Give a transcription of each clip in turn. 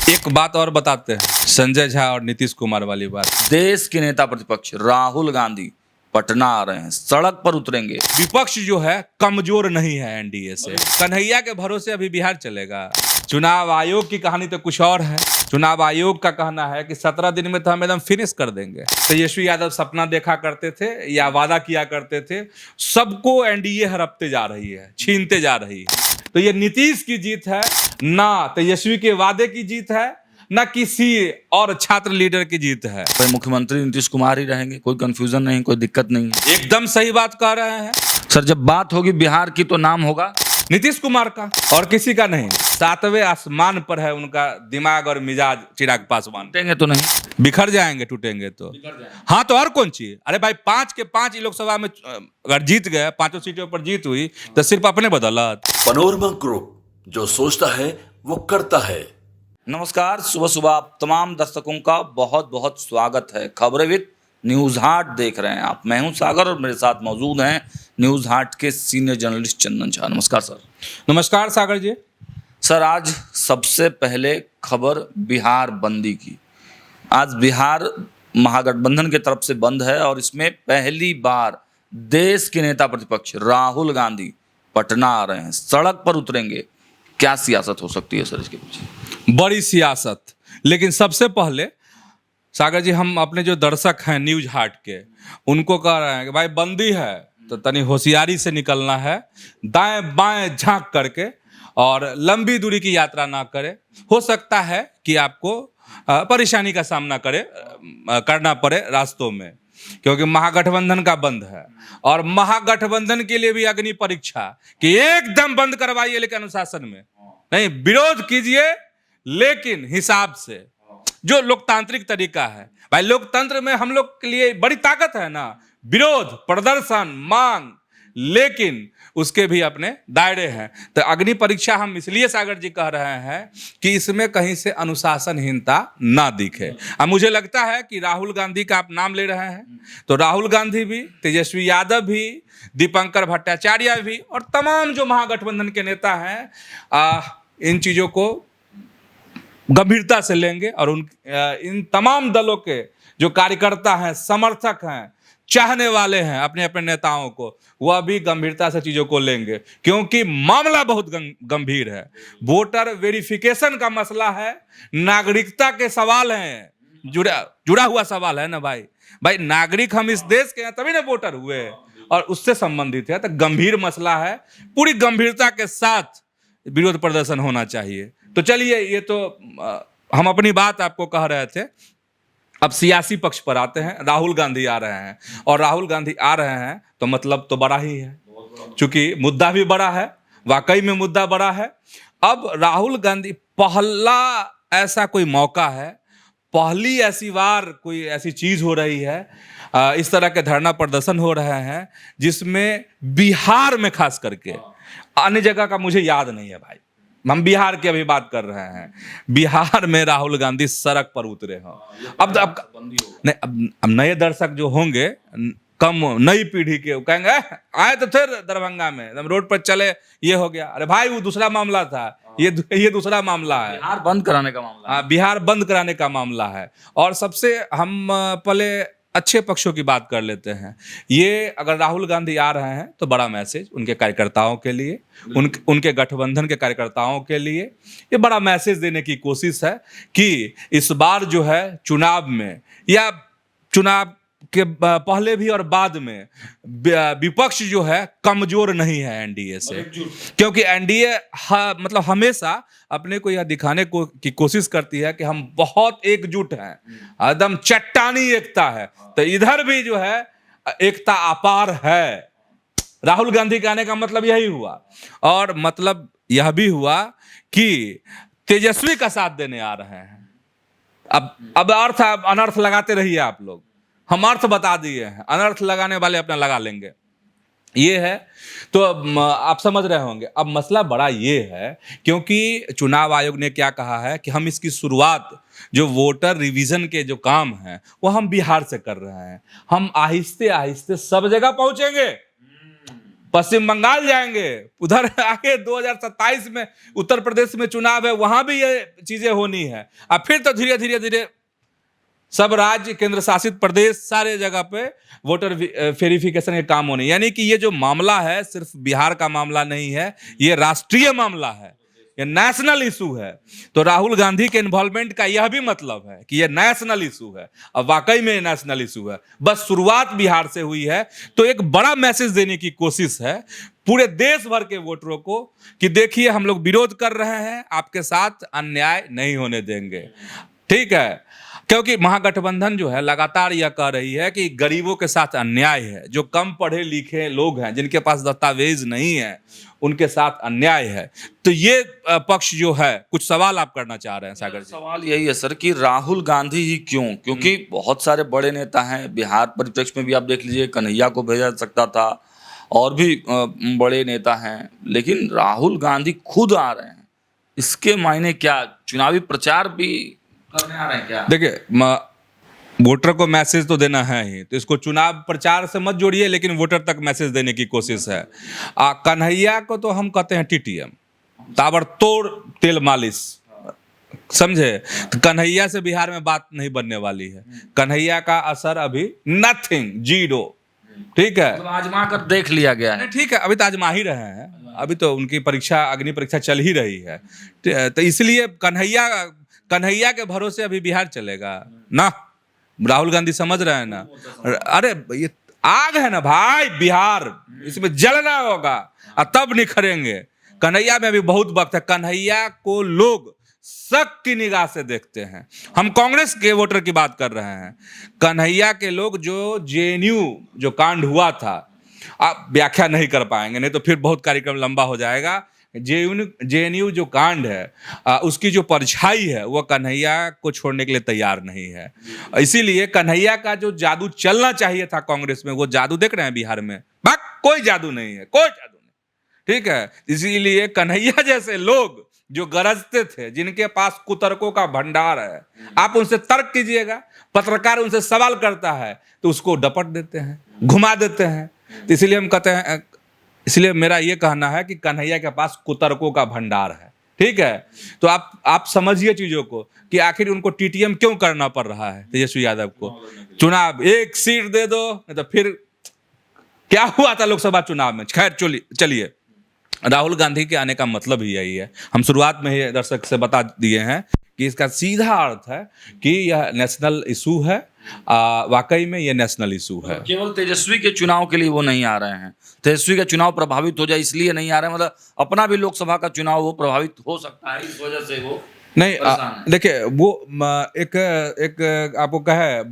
एक बात और बताते हैं, संजय झा और नीतीश कुमार वाली बात। देश के नेता प्रतिपक्ष राहुल गांधी पटना आ रहे हैं, सड़क पर उतरेंगे। विपक्ष जो है कमजोर नहीं है एनडीए से। कन्हैया के भरोसे अभी बिहार चलेगा। चुनाव आयोग की कहानी तो कुछ और है। चुनाव आयोग का कहना है कि 17 दिन में तो हम एकदम फिनिश कर देंगे। तेजस्वी यादव सपना देखा करते थे या वादा किया करते थे, सबको एनडीए हड़पते जा रही है, छीनते जा रही है। तो ये नीतीश की जीत है, ना तेजस्वी के वादे की जीत है, ना किसी और छात्र लीडर की जीत है। भाई मुख्यमंत्री नीतीश कुमार ही रहेंगे, कोई कंफ्यूजन नहीं, कोई दिक्कत नहीं है। एकदम सही बात कह रहे हैं सर, जब बात होगी बिहार की तो नाम होगा नीतीश कुमार का और किसी का नहीं। 7वें आसमान पर है उनका दिमाग और मिजाज। चिराग पासवान टूटेंगे तो नहीं, बिखर जाएंगे, टूटेंगे तो। हाँ, तो और कौन चीज। अरे भाई 5 के 5 लोकसभा में अगर जीत गए, 5 सीटों पर जीत हुई तो सिर्फ अपने बदौलत। पनोरमा ग्रुप, जो सोचता है वो करता है। नमस्कार, सुबह सुबह आप तमाम दर्शकों का बहुत बहुत स्वागत है। खबरें विद न्यूज़ हाट देख रहे हैं आप। मैं हूं सागर और मेरे साथ मौजूद हैं न्यूज़ हाट के सीनियर जर्नलिस्ट चंदन झा। नमस्कार सर। नमस्कार सागर जी। सर, आज सबसे पहले खबर बिहार बंदी की। आज बिहार महागठबंधन की तरफ से बंद है और इसमें पहली बार देश के नेता प्रतिपक्ष राहुल गांधी पटना आ रहे हैं, सड़क पर उतरेंगे। क्या सियासत हो सकती है सर इसके पीछे? बड़ी सियासत। लेकिन सबसे पहले सागर जी, हम अपने जो दर्शक हैं न्यूज हाट के, उनको कह रहे हैं कि भाई बंदी है तो तनी होशियारी से निकलना है, दाएं बाएं झांक करके, और लंबी दूरी की यात्रा ना करें। हो सकता है कि आपको परेशानी का सामना करना पड़े रास्तों में, क्योंकि महागठबंधन का बंद है। और महागठबंधन के लिए भी अग्नि परीक्षा कि एकदम बंद करवाइए, लेकिन अनुशासन में नहीं, विरोध कीजिए लेकिन हिसाब से, जो लोकतांत्रिक तरीका है। भाई लोकतंत्र में हम लोग के लिए बड़ी ताकत है ना, विरोध, प्रदर्शन, मांग, लेकिन उसके भी अपने दायरे हैं। तो अग्नि परीक्षा हम इसलिए सागर जी कह रहे हैं कि इसमें कहीं से अनुशासनहीनता ना दिखे। अब मुझे लगता है कि राहुल गांधी का आप नाम ले रहे हैं, तो राहुल गांधी भी, तेजस्वी यादव भी, दीपंकर भट्टाचार्य भी, और तमाम जो महागठबंधन के नेता हैं इन चीज़ों को गंभीरता से लेंगे। और इन तमाम दलों के जो कार्यकर्ता हैं, समर्थक हैं, चाहने वाले हैं अपने अपने नेताओं को, वह भी गंभीरता से चीज़ों को लेंगे, क्योंकि मामला बहुत गंभीर है। वोटर वेरिफिकेशन का मसला है, नागरिकता के सवाल हैं, जुड़ा हुआ सवाल है ना भाई। नागरिक हम इस देश के हैं तभी ना वोटर हुए, और उससे संबंधित है। तो गंभीर मसला है, पूरी गंभीरता के साथ विरोध प्रदर्शन होना चाहिए। तो चलिए, ये तो हम अपनी बात आपको कह रहे थे। अब सियासी पक्ष पर आते हैं। राहुल गांधी आ रहे हैं, और राहुल गांधी आ रहे हैं तो मतलब तो बड़ा ही है, क्योंकि मुद्दा भी बड़ा है, वाकई में मुद्दा बड़ा है। अब राहुल गांधी, पहला ऐसा कोई मौका है, पहली ऐसी बार कोई ऐसी चीज हो रही है, इस तरह के धरना प्रदर्शन हो रहे हैं जिसमें बिहार में खास करके, अन्य जगह का मुझे याद नहीं है भाई, हम बिहार की अभी बात कर रहे हैं, बिहार में राहुल गांधी सड़क पर उतरे हैं। अब नए दर्शक जो होंगे, कम नई पीढ़ी के, कहेंगे आए तो थे दरभंगा में, रोड पर चले, ये हो गया। अरे भाई वो दूसरा मामला था, ये दूसरा मामला है। बिहार बंद कराने का मामला। हाँ, बिहार बंद कराने का मामला है। और सबसे हम पहले अच्छे पक्षों की बात कर लेते हैं। ये अगर राहुल गांधी आ रहे हैं तो बड़ा मैसेज उनके कार्यकर्ताओं के लिए, उनके गठबंधन के कार्यकर्ताओं के लिए ये बड़ा मैसेज देने की कोशिश है कि इस बार जो है चुनाव में, या चुनाव के पहले भी और बाद में, विपक्ष जो है कमजोर नहीं है एनडीए से। क्योंकि एनडीए मतलब हमेशा अपने को यह दिखाने की कोशिश करती है कि हम बहुत एकजुट हैं, एकदम चट्टानी एकता है। तो इधर भी जो है एकता अपार है। राहुल गांधी के आने का मतलब यही हुआ, और मतलब यह भी हुआ कि तेजस्वी का साथ देने आ रहे हैं। अब अर्थ अनर्थ लगाते रहिए आप लोग, हम अर्थ बता दिए हैं, अनर्थ लगाने वाले अपना लगा लेंगे, ये है। तो आप समझ रहे होंगे। अब मसला बड़ा ये है, क्योंकि चुनाव आयोग ने क्या कहा है कि हम इसकी शुरुआत, जो वोटर रिवीजन के जो काम हैं, वो हम बिहार से कर रहे हैं। हम आहिस्ते आहिस्ते सब जगह पहुंचेंगे, पश्चिम बंगाल जाएंगे, उधर आगे 2027 में उत्तर प्रदेश में चुनाव है, वहां भी ये चीजें होनी है। अब फिर तो धीरे धीरे धीरे सब राज्य, केंद्र शासित प्रदेश, सारे जगह पे वोटर वेरिफिकेशन के काम होने, यानी कि ये जो मामला है सिर्फ बिहार का मामला नहीं है, ये राष्ट्रीय मामला है, ये नेशनल इशू है। तो राहुल गांधी के इन्वॉल्वमेंट का यह भी मतलब है कि ये नेशनल इशू है, अब वाकई में नेशनल इशू है। बस शुरुआत बिहार से हुई है, तो एक बड़ा मैसेज देने की कोशिश है पूरे देश भर के वोटरों को कि देखिए हम लोग विरोध कर रहे हैं, आपके साथ अन्याय नहीं होने देंगे, ठीक है। क्योंकि महागठबंधन जो है लगातार यह कह रही है कि गरीबों के साथ अन्याय है, जो कम पढ़े लिखे लोग हैं, जिनके पास दस्तावेज नहीं है, उनके साथ अन्याय है। तो ये पक्ष जो है, कुछ सवाल आप करना चाह रहे हैं सागर जी? सवाल यही है सर कि राहुल गांधी ही क्यों? क्योंकि बहुत सारे बड़े नेता हैं बिहार परिप्रेक्ष्य में भी, आप देख लीजिए कन्हैया को भेजा जा सकता था, और भी बड़े नेता हैं, लेकिन राहुल गांधी खुद आ रहे हैं, इसके मायने क्या? चुनावी प्रचार भी करने आ रहे हैं क्या? देखिए, वोटर को मैसेज तो देना है ही, तो इसको चुनाव प्रचार से मत जोड़िए, लेकिन वोटर तक मैसेज देने की कोशिश है। कन्हैया को तो हम कहते हैं टीटीएम, ताबड़तोड़ तेल मालिश, समझे? तो कन्हैया से बिहार में बात नहीं बनने वाली है। कन्हैया का असर अभी नथिंग, जीरो, ठीक है। मतलब आजमा कर देख लिया गया है। ठीक है, अभी तो आजमा ही रहे हैं, अभी तो उनकी परीक्षा, अग्नि परीक्षा चल ही रही है। तो इसलिए कन्हैया के भरोसे अभी बिहार चलेगा ना? राहुल गांधी समझ रहे हैं ना? अरे ये आग है ना भाई, बिहार, इसमें जलना होगा और तब निखरेंगे। कन्हैया में अभी बहुत वक्त है। कन्हैया को लोग शक की निगाह से देखते हैं। हम कांग्रेस के वोटर की बात कर रहे हैं। कन्हैया के लोग, जो जेएनयू जो कांड हुआ था, आप व्याख्या नहीं कर पाएंगे, नहीं तो फिर बहुत कार्यक्रम लंबा हो जाएगा। जेएनयू जो कांड है, उसकी जो परछाई है वो कन्हैया को छोड़ने के लिए तैयार नहीं है। इसीलिए कन्हैया का जो जादू चलना चाहिए था कांग्रेस में, वो जादू देख रहे हैं बिहार में, कोई जादू नहीं है, कोई जादू नहीं, ठीक है। इसीलिए कन्हैया जैसे लोग जो गरजते थे, जिनके पास कुतर्कों का भंडार है, आप उनसे तर्क कीजिएगा, पत्रकार उनसे सवाल करता है तो उसको डपट देते हैं, घुमा देते हैं। तो इसलिए हम कहते हैं, इसलिए मेरा ये कहना है कि कन्हैया के पास कुतर्कों का भंडार है, ठीक है। तो आप समझिए चीजों को कि आखिर उनको टीटीएम क्यों करना पड़ रहा है तेजस्वी यादव को। चुनाव एक सीट दे दो, नहीं तो फिर क्या हुआ था लोकसभा चुनाव में। खैर चलिए, राहुल गांधी के आने का मतलब ही यही है। हम शुरुआत में ही दर्शक से बता दिए हैं कि इसका सीधा अर्थ है कि यह नेशनल इशू है, वाकई में यह नेशनल इशू है। केवल तेजस्वी के चुनाव के लिए वो नहीं आ रहे हैं, तेजस्वी का चुनाव प्रभावित हो जाए इसलिए नहीं आ रहे हैं, मतलब अपना भी लोकसभा का चुनाव वो प्रभावित हो सकता है, इस वजह से वो नहीं। देखिए, वो एक आपको कहे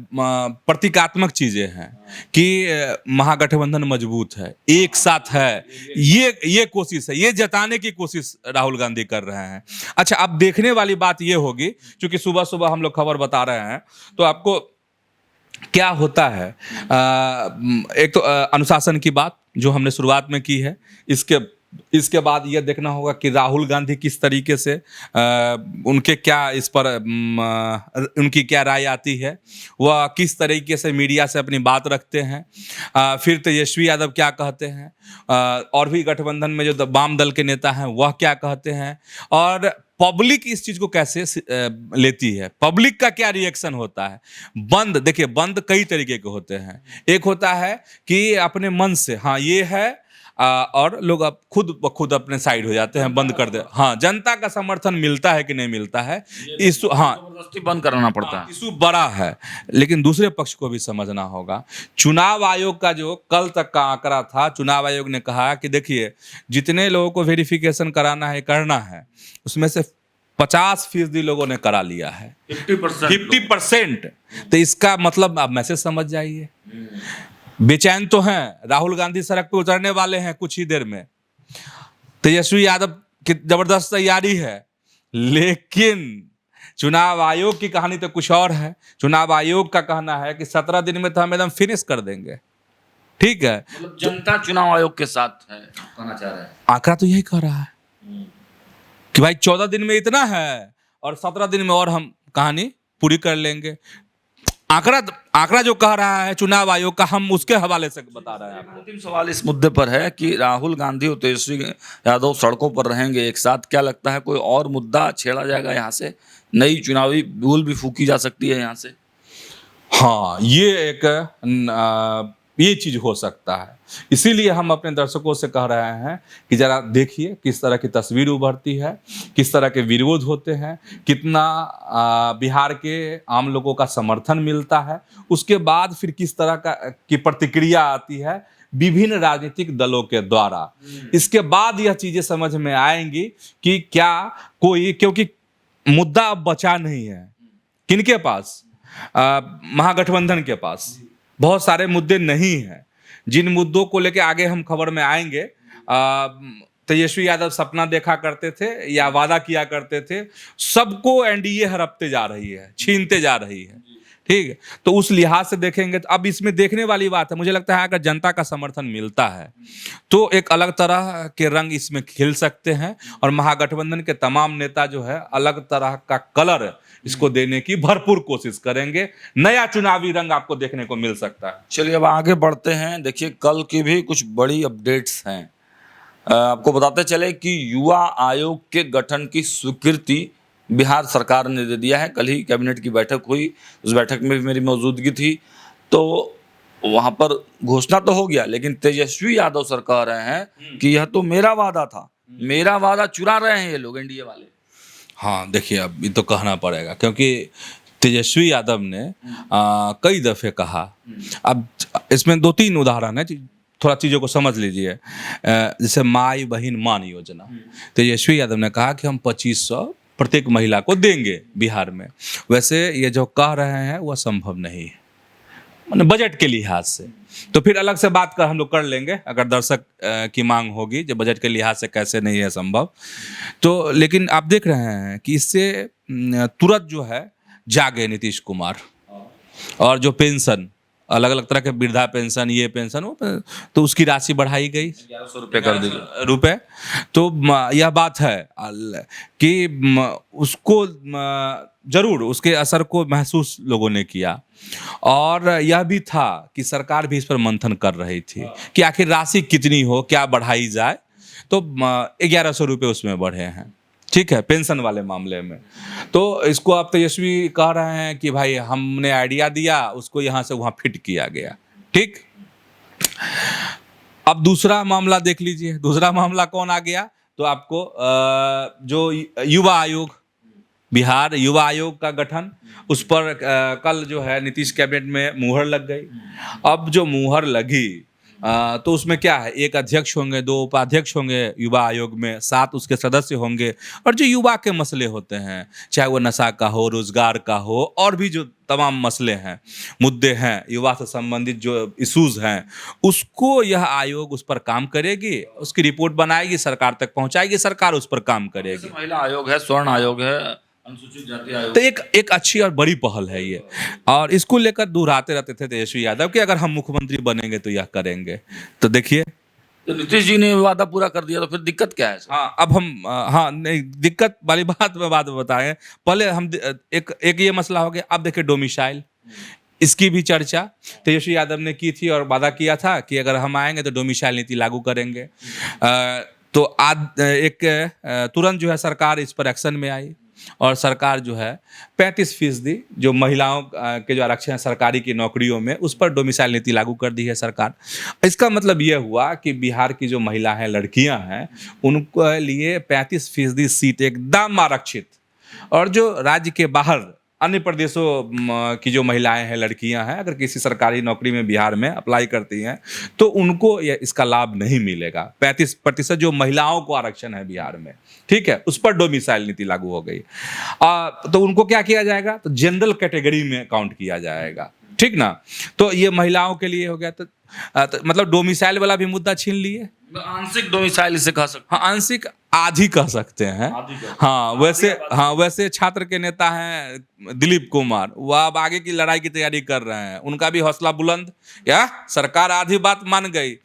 प्रतीकात्मक चीजें हैं कि महागठबंधन मजबूत है, एक साथ है, ये कोशिश है, ये जताने की कोशिश राहुल गांधी कर रहे हैं। अच्छा, अब देखने वाली बात ये होगी, क्योंकि सुबह सुबह हम लोग खबर बता रहे हैं, तो आपको क्या होता है। एक तो अनुशासन की बात जो हमने शुरुआत में की है, इसके बाद यह देखना होगा कि राहुल गांधी किस तरीके से, उनके क्या इस पर उनकी क्या राय आती है, वह किस तरीके से मीडिया से अपनी बात रखते हैं, फिर तेजस्वी यादव क्या कहते हैं, और भी गठबंधन में जो वाम दल के नेता हैं वह क्या कहते हैं, और पब्लिक इस चीज को कैसे लेती है, पब्लिक का क्या रिएक्शन होता है। देखिए, बंद कई तरीके के होते हैं। एक होता है कि अपने मन से हाँ ये है, और लोग अब खुद अपने साइड हो जाते हैं, बंद कर दे। हाँ, जनता का समर्थन मिलता है कि नहीं मिलता है, इशू, हाँ, जबरदस्ती बंद कराना पड़ता है, इशू बड़ा है। लेकिन दूसरे पक्ष को भी समझना होगा। चुनाव आयोग का जो कल तक का आंकड़ा था, चुनाव आयोग ने कहा कि देखिए, जितने लोगों को वेरिफिकेशन कराना है, करना है, उसमें से 50% लोगों ने करा लिया है, 50%। तो इसका मतलब आप मैसेज समझ जाइए। बेचैन तो हैं, राहुल गांधी सड़क पे उतरने वाले हैं कुछ ही देर में, तेजस्वी यादव की जबरदस्त तैयारी है, लेकिन चुनाव आयोग की कहानी तो कुछ और है। चुनाव आयोग का कहना है कि 17 दिन में तो हम एकदम फिनिश कर देंगे, ठीक है। मतलब जनता चुनाव आयोग के साथ है, कहना चाह रहे हैं। आंकड़ा तो यही कह रहा है कि भाई 14 दिन में इतना है और 17 दिन में और हम कहानी पूरी कर लेंगे। आंकड़ा जो कह रहा है चुनाव आयोग का, हम उसके हवाले से बता रहे हैं आपको। अंतिम सवाल इस मुद्दे पर है कि राहुल गांधी और तेजस्वी यादव सड़कों पर रहेंगे एक साथ, क्या लगता है कोई और मुद्दा छेड़ा जाएगा यहाँ से, नई चुनावी बिगुल भी फूकी जा सकती है यहाँ से? हाँ, ये चीज हो सकता है। इसीलिए हम अपने दर्शकों से कह रहे हैं कि जरा देखिए किस तरह की तस्वीर उभरती है, किस तरह के विरोध होते हैं, कितना बिहार के आम लोगों का समर्थन मिलता है, उसके बाद फिर किस तरह की प्रतिक्रिया आती है विभिन्न राजनीतिक दलों के द्वारा। इसके बाद यह चीजें समझ में आएंगी कि क्या कोई, क्योंकि मुद्दा अब बचा नहीं है किनके पास, महागठबंधन के पास बहुत सारे मुद्दे नहीं हैं। जिन मुद्दों को लेके आगे हम खबर में आएंगे, तेजस्वी यादव सपना देखा करते थे या वादा किया करते थे, सबको एनडीए हड़पते जा रही है, छीनते जा रही है। ठीक है, तो उस लिहाज से देखेंगे तो अब इसमें देखने वाली बात है। मुझे लगता है अगर जनता का समर्थन मिलता है तो एक अलग तरह के रंग इसमें खिल सकते हैं और महागठबंधन के तमाम नेता जो है अलग तरह का कलर इसको देने की भरपूर कोशिश करेंगे। नया चुनावी रंग आपको देखने को मिल सकता है। चलिए अब आगे बढ़ते हैं। देखिए कल की भी कुछ बड़ी अपडेट्स हैं। आपको बताते चले कि युवा आयोग के गठन की स्वीकृति बिहार सरकार ने दे दिया है। कल ही कैबिनेट की बैठक हुई, उस बैठक में भी मेरी मौजूदगी थी, तो वहां पर घोषणा तो हो गया, लेकिन तेजस्वी यादव सर कह रहे हैं कि यह तो मेरा वादा था, मेरा वादा चुरा रहे हैं ये लोग एनडीए वाले। हाँ देखिए, अब ये तो कहना पड़ेगा क्योंकि तेजस्वी यादव ने कई दफे कहा। अब इसमें 2-3 उदाहरण है, थोड़ा चीज़ों को समझ लीजिए। जैसे माई बहन मान योजना, तेजस्वी यादव ने कहा कि हम 2500 प्रत्येक महिला को देंगे बिहार में। वैसे ये जो कह रहे हैं वह संभव नहीं है, माने बजट के लिहाज से। तो फिर अलग से बात कर हम लोग कर लेंगे अगर दर्शक की मांग होगी, जो बजट के लिहाज से कैसे नहीं है संभव। तो लेकिन आप देख रहे हैं कि इससे तुरंत जो है जागे नीतीश कुमार, और जो पेंशन अलग अलग तरह के वृद्धा पेंशन, ये पेंशन वो, तो उसकी राशि बढ़ाई गई 1100 रुपये कर दी रुपए। तो यह बात है कि उसको जरूर उसके असर को महसूस लोगों ने किया, और यह भी था कि सरकार भी इस पर मंथन कर रही थी कि आखिर राशि कितनी हो, क्या बढ़ाई जाए। तो 1100 रुपये उसमें बढ़े हैं, ठीक है, पेंशन वाले मामले में। तो इसको आप तेजस्वी कह रहे हैं कि भाई हमने आइडिया दिया, उसको यहाँ से वहाँ फिट किया गया। ठीक, अब दूसरा मामला देख लीजिए। दूसरा मामला कौन आ गया? तो आपको जो युवा आयोग, बिहार युवा आयोग का गठन, उस पर कल जो है नीतीश कैबिनेट में मुहर लग गई। अब जो मुहर लगी तो उसमें क्या है, एक अध्यक्ष होंगे, 2 उपाध्यक्ष होंगे युवा आयोग में, 7 उसके सदस्य होंगे, और जो युवा के मसले होते हैं, चाहे वो नशा का हो, रोजगार का हो, और भी जो तमाम मसले हैं, मुद्दे हैं, युवा से संबंधित जो इश्यूज हैं, उसको यह आयोग उस पर काम करेगी, उसकी रिपोर्ट बनाएगी, सरकार तक पहुंचाएगी, सरकार उस पर काम करेगी। महिला आयोग है, स्वर्ण आयोग है, अनुसूचित जाति आयोग। तो एक अच्छी और बड़ी पहल है ये, और इसको लेकर दोहराते रहते थे तेजस्वी यादव कि अगर हम मुख्यमंत्री बनेंगे तो यह करेंगे। तो देखिए, तो नीतीश जी ने वादा पूरा कर दिया, तो फिर दिक्कत क्या है? हाँ अब हम हाँ नहीं, दिक्कत वाली बात में बाद में बताएं। पहले हम एक ये मसला हो गया। अब देखिए डोमिसाइल, इसकी भी चर्चा तेजस्वी यादव ने की थी और वादा किया था कि अगर हम आएंगे तो डोमिसाइल नीति लागू करेंगे। तो आज तुरंत जो है सरकार इस पर एक्शन में आई, और सरकार जो है 35% जो महिलाओं के जो आरक्षण है सरकारी की नौकरियों में, उस पर डोमिसाइल नीति लागू कर दी है सरकार। इसका मतलब ये हुआ कि बिहार की जो महिला हैं, लड़कियां हैं, उनके लिए 35% सीट एकदम आरक्षित। और जो राज्य के बाहर अन्य प्रदेशों की जो महिलाएं हैं, लड़कियां हैं, अगर किसी सरकारी नौकरी में बिहार में अप्लाई करती हैं तो उनको इसका लाभ नहीं मिलेगा। 35% जो महिलाओं को आरक्षण है बिहार में, ठीक है, उस पर डोमिसाइल नीति लागू हो गई। तो उनको क्या किया जाएगा? तो जनरल कैटेगरी में काउंट किया जाएगा, ठीक ना। तो ये महिलाओं के लिए हो गया। तो मतलब डोमिसाइल वाला भी मुद्दा छीन लिए। आंशिक डोमिसाइल इसे कह सकते हैं। हाँ, आंशिक आधी कह सकते हैं। हाँ, वैसे छात्र के नेता हैं दिलीप कुमार, वह अब आगे की लड़ाई की तैयारी कर रहे हैं। उनका भी हौसला बुलंद, या सरकार आधी बात मान गई।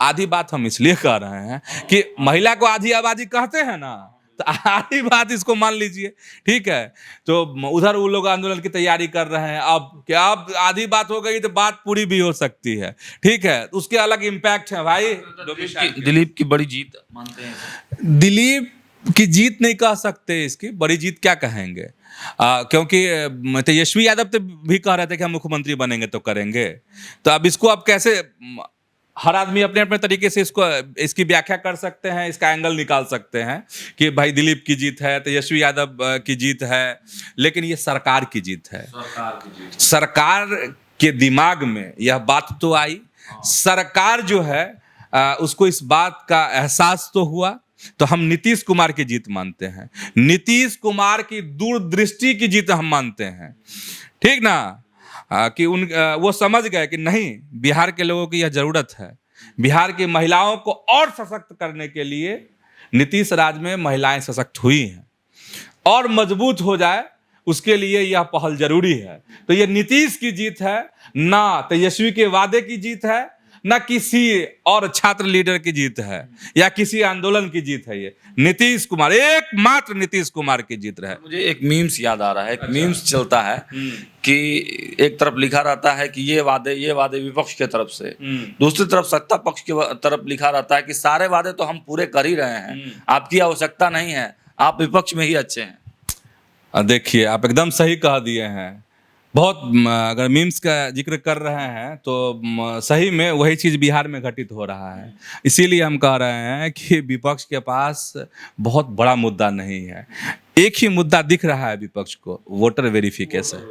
आधी बात हम इसलिए कह रहे हैं कि महिला को आधी आबादी कहते हैं ना, तो आधी बात इसको मान लीजिए, ठीक है। तो उधर वो लोग आंदोलन की तैयारी कर रहे हैं, अब क्या अब आधी बात हो गई तो बात पूरी भी हो सकती है, ठीक है। उसके अलग इम्पैक्ट है भाई। दिलीप की बड़ी जीत मानते हैं? दिलीप की जीत नहीं कह सकते, इसकी बड़ी जीत क्या कहेंगे, क्योंकि तेजस्वी यादव तो भी कह रहे थे कि हम मुख्यमंत्री बनेंगे तो करेंगे। तो अब इसको अब कैसे, हर आदमी अपने अपने तरीके से इसकी व्याख्या कर सकते हैं, इसका एंगल निकाल सकते हैं कि भाई दिलीप की जीत है, तेजस्वी यादव की जीत है, लेकिन ये सरकार की जीत है। सरकार के दिमाग में यह बात तो आई, सरकार जो है उसको इस बात का एहसास तो हुआ, तो हम नीतीश कुमार की जीत मानते हैं, नीतीश कुमार की दूरदृष्टि की जीत हम मानते हैं, ठीक ना। कि वो समझ गए कि नहीं, बिहार के लोगों की यह जरूरत है, बिहार की महिलाओं को और सशक्त करने के लिए नीतीश राज में महिलाएं सशक्त हुई हैं और मजबूत हो जाए, उसके लिए यह पहल जरूरी है। तो ये नीतीश की जीत है, ना तेजस्वी के वादे की जीत है, ना किसी और छात्र लीडर की जीत है या किसी आंदोलन की जीत है। ये नीतीश कुमार, एकमात्र नीतीश कुमार की जीत रहे। मुझे एक मीम्स याद आ रहा है, एक मीम्स चलता है कि एक तरफ लिखा रहता है कि ये वादे विपक्ष के तरफ से, दूसरी तरफ सत्ता पक्ष की तरफ लिखा रहता है कि सारे वादे तो हम पूरे कर ही रहे हैं, आपकी आवश्यकता नहीं है, आप विपक्ष में ही अच्छे हैं। देखिए, आप एकदम सही कह दिए हैं। बहुत, अगर मीम्स का जिक्र कर रहे हैं तो सही में वही चीज़ बिहार में घटित हो रहा है। इसीलिए हम कह रहे हैं कि विपक्ष के पास बहुत बड़ा मुद्दा नहीं है, एक ही मुद्दा दिख रहा है विपक्ष को, वोटर वेरिफिकेशन।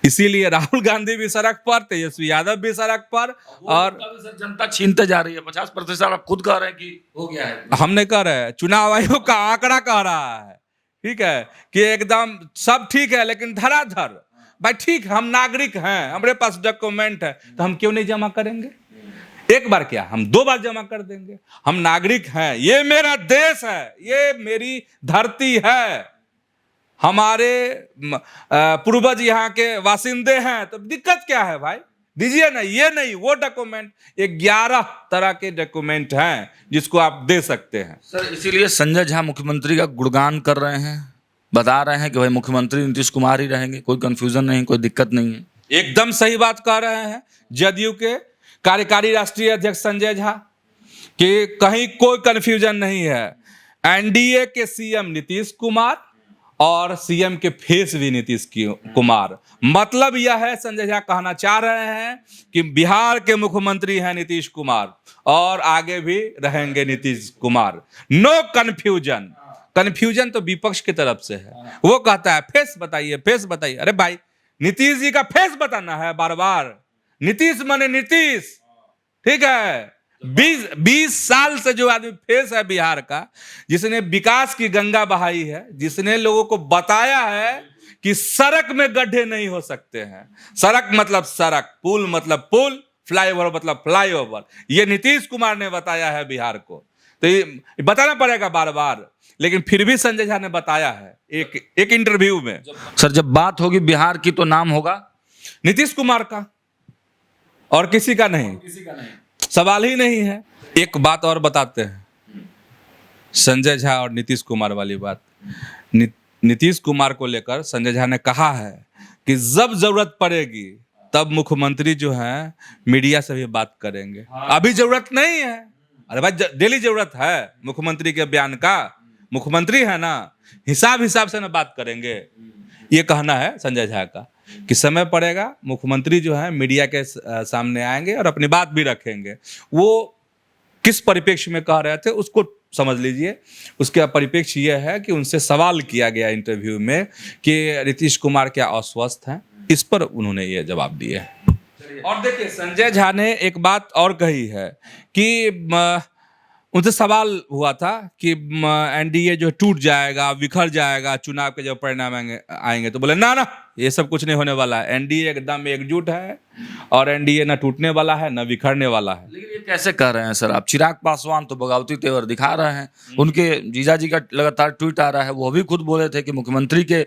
इसीलिए राहुल गांधी भी सड़क पर, तेजस्वी यादव भी सड़क पर, और जनता छीनते जा रही है। 50% आप खुद कह रहे हैं कि हो गया है। हम नहीं कह रहे, चुनाव आयोग का आंकड़ा कह रहा है, ठीक है, कि एकदम सब ठीक है, लेकिन धराधर भाई ठीक, हम नागरिक हैं, हमारे पास डॉक्यूमेंट है, तो हम क्यों नहीं जमा करेंगे? एक बार क्या, हम 2 बार जमा कर देंगे। हम नागरिक हैं, ये मेरा देश है, ये मेरी धरती है, हमारे पूर्वज यहाँ के वासिंदे हैं, तो दिक्कत क्या है भाई? दीजिए ना, ये नहीं वो डॉक्यूमेंट, 11 तरह के डॉक्यूमेंट हैं जिसको आप दे सकते हैं। सर, इसीलिए संजय झा मुख्यमंत्री का गुणगान कर रहे हैं, बता रहे हैं कि भाई मुख्यमंत्री नीतीश कुमार ही रहेंगे, कोई कंफ्यूजन नहीं, कोई दिक्कत नहीं है। एकदम सही बात कह रहे हैं जदयू के कार्यकारी राष्ट्रीय अध्यक्ष संजय झा कि कहीं कोई कंफ्यूजन नहीं है। एनडीए के सीएम नीतीश कुमार और सीएम के फेस भी नीतीश कुमार। मतलब यह है, संजय झा कहना चाह रहे हैं कि बिहार के मुख्यमंत्री हैं नीतीश कुमार और आगे भी रहेंगे Nitish Kumar. No confusion. Confusion तो विपक्ष की तरफ से है, वो कहता है फेस बताइए, फेस बताइए। अरे भाई, नीतीश जी का फेस बताना है बार बार? नीतीश माने नीतीश, ठीक है। 20 साल से जो आदमी फेस है बिहार का, जिसने विकास की गंगा बहाई है, जिसने लोगों को बताया है कि सड़क में गड्ढे नहीं हो सकते हैं, सड़क मतलब सड़क, पुल मतलब पुल, फ्लाईओवर मतलब फ्लाईओवर, ये नीतीश कुमार ने बताया है बिहार को। तो ये बताना पड़ेगा बार बार, लेकिन फिर भी संजय झा ने बताया है एक इंटरव्यू में। सर, जब बात होगी बिहार की तो नाम होगा नीतीश कुमार का, और किसी का नहीं, सवाल ही नहीं है। एक बात और बताते हैं, संजय झा और नीतीश कुमार वाली बात। नीतीश कुमार को लेकर संजय झा ने कहा है कि जब जरूरत पड़ेगी तब मुख्यमंत्री जो है मीडिया से भी बात करेंगे, अभी जरूरत नहीं है। अरे भाई, डेली जरूरत है मुख्यमंत्री के बयान का, मुख्यमंत्री है ना, हिसाब से ना बात करेंगे। ये कहना है संजय झा का कि समय पड़ेगा, मुख्यमंत्री जो है मीडिया के सामने आएंगे और अपनी बात भी रखेंगे। वो किस परिप्रेक्ष्य में कह रहे थे उसको समझ लीजिए। उसका परिप्रेक्ष्य यह है कि उनसे सवाल किया गया इंटरव्यू में कि नीतीश कुमार क्या अस्वस्थ हैं, इस पर उन्होंने ये जवाब दिया है। और देखिए, संजय झा ने एक बात और कही है कि उनसे सवाल हुआ था कि एनडीए जो टूट जाएगा, बिखर जाएगा चुनाव के जब परिणाम आएंगे, तो बोले ना ना, ये सब कुछ नहीं होने वाला है, एनडीए एकदम एकजुट है और एनडीए ना टूटने वाला है ना बिखरने वाला है। लेकिन ये कैसे कह रहे हैं सर आप? चिराग पासवान तो बगावती तेवर दिखा रहे हैं, उनके जीजा जी का लगातार ट्वीट आ रहा है, वो भी खुद बोले थे कि मुख्यमंत्री के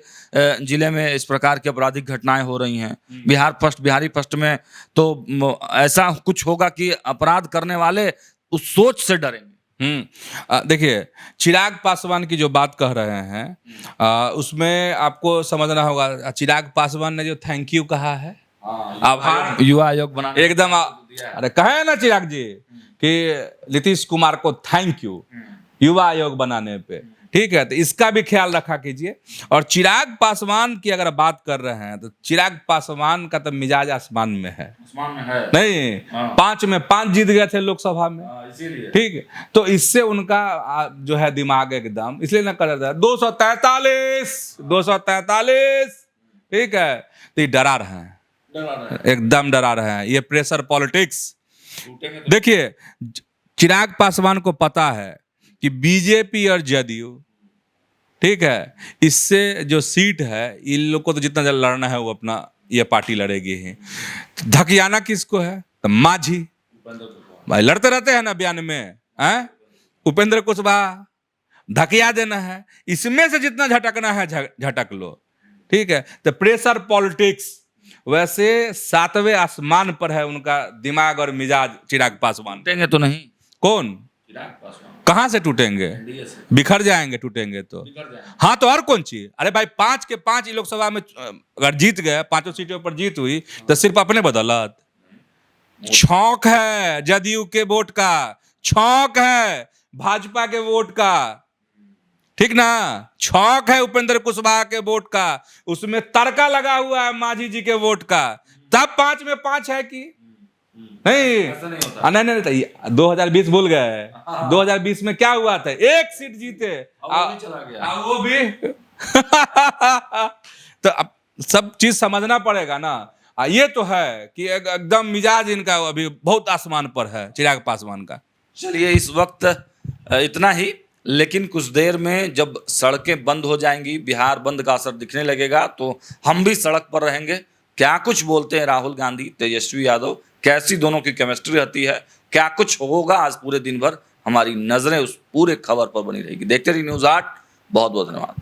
जिले में इस प्रकार की आपराधिक घटनाएं हो रही हैं, बिहारी फर्स्ट में तो ऐसा कुछ होगा कि अपराध करने वाले उस सोच से डरेंगे। देखिए, चिराग पासवान की जो बात कह रहे हैं, उसमें आपको समझना होगा, चिराग पासवान ने जो थैंक यू कहा है, आभार, युवा आयोग बना एकदम अरे कहे ना चिराग जी कि नीतीश कुमार को थैंक यू युवा आयोग बनाने पे, ठीक है, तो इसका भी ख्याल रखा कीजिए। और चिराग पासवान की अगर बात कर रहे हैं तो चिराग पासवान का तो मिजाज आसमान में है, नहीं 5 में 5 जीत गए थे लोकसभा में, ठीक है, तो इससे उनका जो है दिमाग एकदम, इसलिए ना कर रहा था 243, ठीक है, तो ये डरा रहे हैं, एकदम डरा रहे हैं, ये प्रेशर पॉलिटिक्स। देखिए, चिराग पासवान को पता है कि बीजेपी और जदयू, ठीक है, इससे जो सीट है इन लोग को तो जितना जल्द लड़ना है वो अपना ये पार्टी लड़ेगी ही। धकियाना किसको है? तो माझी भाई लड़ते रहते हैं ना बयान में, हैं? उपेंद्र कुशवाहा धकिया देना है, इसमें से जितना झटकना है झटक लो, ठीक है। तो प्रेशर पॉलिटिक्स वैसे 7वें आसमान पर है उनका दिमाग और मिजाज चिराग पासवान। टूटेंगे तो नहीं? कौन? कहां से टूटेंगे? बिखर जाएंगे टूटेंगे तो। हाँ, तो और कौन चीज? अरे भाई 5 के 5 लोकसभा में अगर जीत गए, 5 सीटों पर जीत हुई तो सिर्फ अपने बदौलत? छौंक है जदयू के वोट का, छौंक है भाजपा के वोट का, ठीक ना, छौंक है उपेंद्र कुशवाहा के वोट का, उसमें तड़का लगा हुआ है माझी जी के वोट का, तब 5 में 5 है कि नहीं? नहीं 2020 भूल गए, 2020 में क्या हुआ था? 1 सीट जीते, वो भी तो अब सब चीज समझना पड़ेगा ना। ये तो है कि एकदम मिजाज इनका अभी बहुत आसमान पर है चिराग पासवान का। चलिए, इस वक्त इतना ही, लेकिन कुछ देर में जब सड़कें बंद हो जाएंगी, बिहार बंद का असर दिखने लगेगा, तो हम भी सड़क पर रहेंगे। क्या कुछ बोलते हैं राहुल गांधी, तेजस्वी यादव, कैसी दोनों की केमिस्ट्री रहती है, क्या कुछ होगा आज पूरे दिन भर, हमारी नजरें उस पूरे खबर पर बनी रहेगी। देखते रहिए न्यूज़ 8। बहुत बहुत धन्यवाद।